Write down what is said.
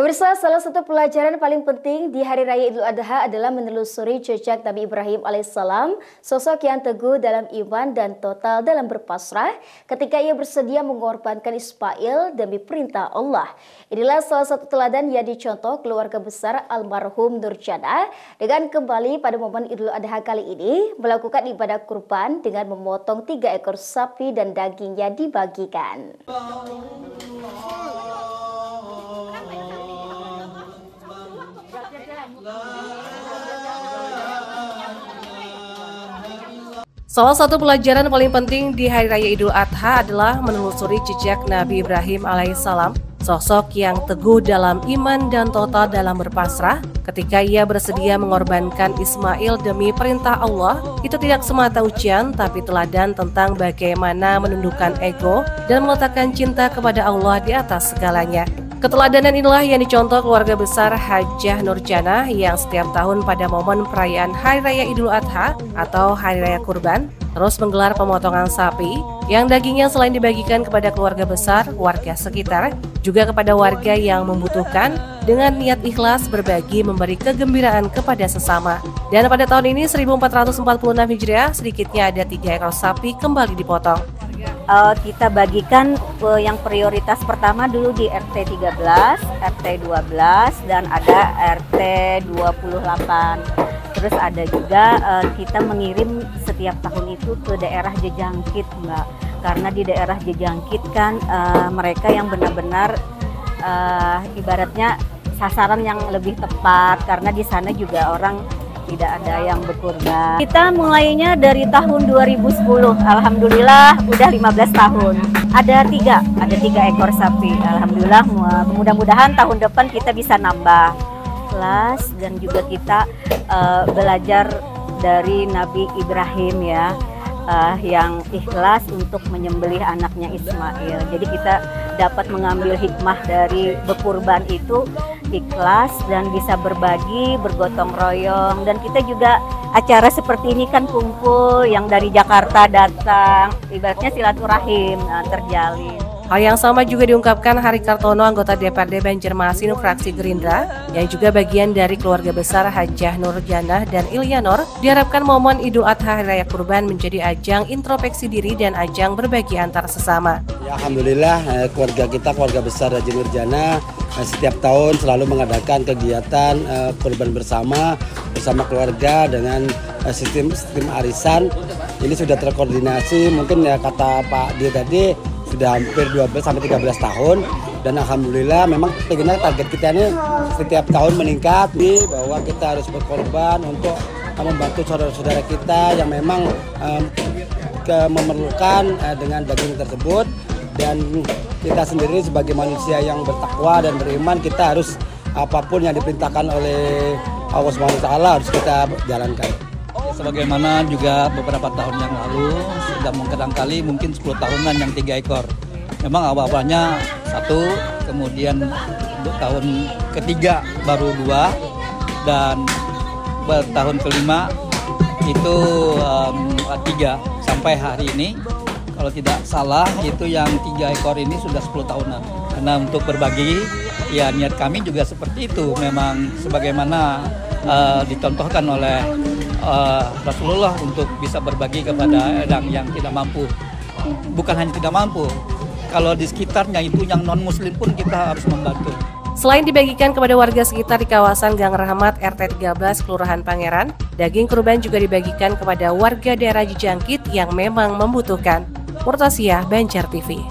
Pemirsa, salah satu pelajaran paling penting di Hari Raya Idul Adha adalah menelusuri jejak Nabi Ibrahim alaihissalam, sosok yang teguh dalam iman dan total dalam berpasrah ketika ia bersedia mengorbankan Ismail demi perintah Allah. Inilah salah satu teladan yang dicontoh keluarga besar almarhum Nurjana dengan kembali pada momen Idul Adha kali ini melakukan ibadah kurban dengan memotong 3 ekor sapi dan dagingnya dibagikan. Salah satu pelajaran paling penting di Hari Raya Idul Adha adalah menelusuri jejak Nabi Ibrahim alaihissalam, sosok yang teguh dalam iman dan total dalam berpasrah ketika ia bersedia mengorbankan Ismail demi perintah Allah. Itu tidak semata ujian, tapi teladan tentang bagaimana menundukkan ego dan meletakkan cinta kepada Allah di atas segalanya. Keteladanan inilah yang dicontoh keluarga besar Hajjah Nurjana yang setiap tahun pada momen perayaan Hari Raya Idul Adha atau Hari Raya Kurban terus menggelar pemotongan sapi yang dagingnya selain dibagikan kepada keluarga besar, warga sekitar, juga kepada warga yang membutuhkan dengan niat ikhlas berbagi memberi kegembiraan kepada sesama. Dan pada tahun ini 1446 Hijriah sedikitnya ada 3 ekor sapi kembali dipotong. Kita bagikan yang prioritas pertama dulu di RT 13, RT 12, dan ada RT 28. Terus ada juga kita mengirim setiap tahun itu ke daerah jejangkit, Mbak. Karena di daerah jejangkit kan mereka yang benar-benar ibaratnya sasaran yang lebih tepat, karena di sana juga orang tidak ada yang berkurban. Kita mulainya dari tahun 2010, alhamdulillah udah 15 tahun. Ada 3 ekor sapi. Alhamdulillah, mudah-mudahan tahun depan kita bisa nambah kelas, dan juga kita belajar dari Nabi Ibrahim ya, yang ikhlas untuk menyembelih anaknya Ismail. Jadi kita dapat mengambil hikmah dari berkurban itu, ikhlas dan bisa berbagi, bergotong royong. Dan kita juga acara seperti ini kan kumpul, yang dari Jakarta datang, ibaratnya silaturahim terjalin. Hal yang sama juga diungkapkan Hari Kartono, anggota DPRD Banjarmasin fraksi Gerindra, yang juga bagian dari keluarga besar Hajjah Nurjana dan Ilyanor. Diharapkan momen Idul Adha Hari Raya Kurban menjadi ajang introspeksi diri dan ajang berbagi antar sesama. Ya, alhamdulillah keluarga kita, keluarga besar Hajjah Nurjana, setiap tahun selalu mengadakan kegiatan kurban bersama keluarga dengan sistem arisan. Ini sudah terkoordinasi, mungkin ya kata Pak Dio tadi, sudah hampir 12-13 tahun, dan alhamdulillah memang target kita ini setiap tahun meningkat nih, bahwa kita harus berkorban untuk membantu saudara-saudara kita yang memang memerlukan dengan daging tersebut. Dan kita sendiri sebagai manusia yang bertakwa dan beriman, kita harus apapun yang diperintahkan oleh Allah SWT harus kita jalankan. Sebagaimana juga beberapa tahun yang lalu sudah barangkali mungkin 10 tahunan yang 3 ekor. Memang awalnya 1, kemudian untuk tahun ketiga baru 2, dan tahun kelima itu 3 sampai hari ini. Kalau tidak salah itu yang 3 ekor ini sudah 10 tahunan. Karena untuk berbagi, ya niat kami juga seperti itu. Memang sebagaimana dicontohkan oleh Rasulullah untuk bisa berbagi kepada orang yang tidak mampu. Bukan hanya tidak mampu, kalau di sekitarnya itu yang non-muslim pun kita harus membantu. Selain dibagikan kepada warga sekitar di kawasan Gang Rahmat RT 13 Kelurahan Pangeran, daging kurban juga dibagikan kepada warga daerah jejangkit yang memang membutuhkan. Murtasia, Banjar TV.